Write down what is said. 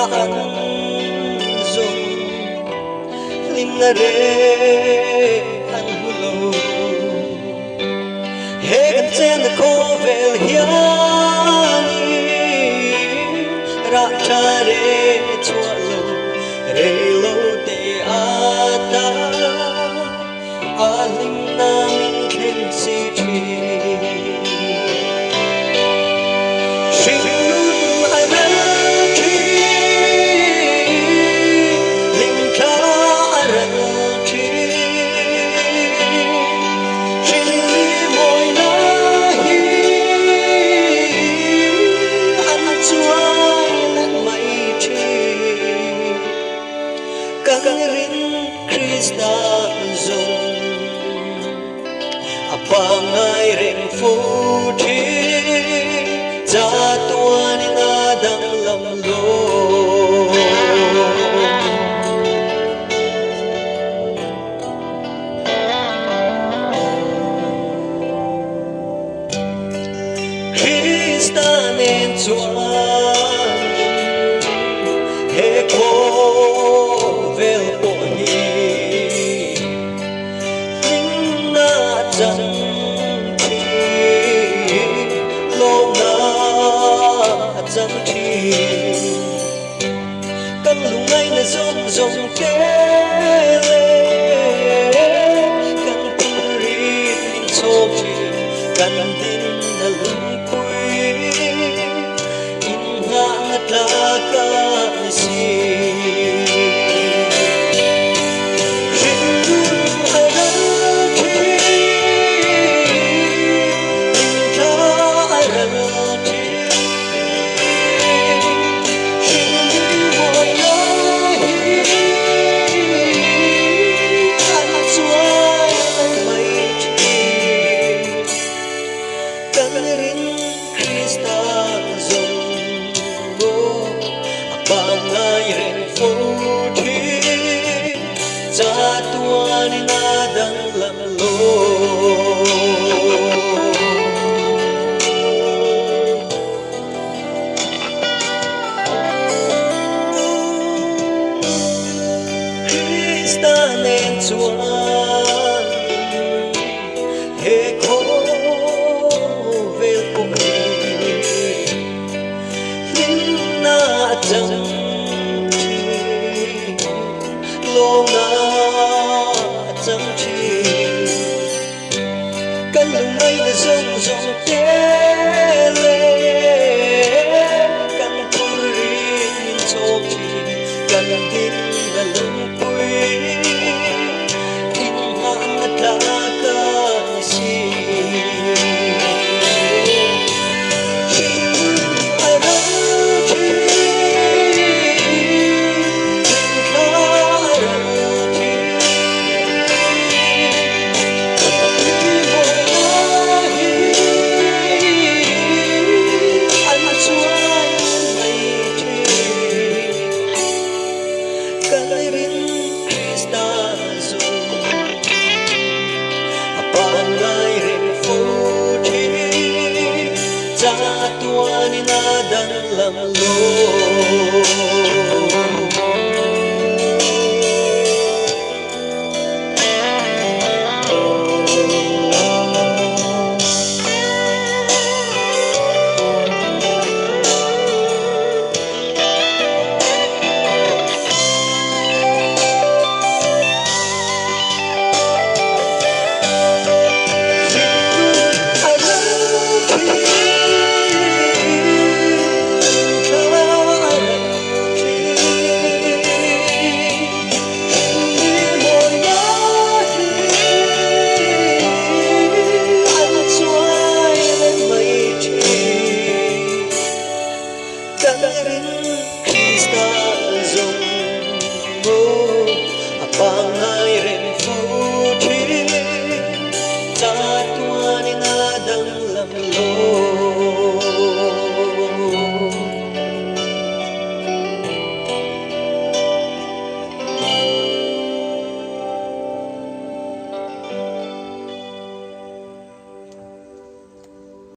an zong lim na re an hulo he kan chen khawvel hian ra cha re chhuah lo re lo te ata alim na min khen si thi Krista zong apangai reng phu thi chatuana Danglamlo Krista nen chhuah he khawvel căn lungngaihna zong zong ke le căn puri min chok thi căn din na lung pui in nga thla ka si chatuana Danglamlo Krista nen chhuah he khawvel na cheng căn lungngaihna zong zong ke le căn puri min chok thi căn din na lung pui in nga thla ka si chatuana Danglamlo Krista zong apangai reng phu thi chatuana Danglamlo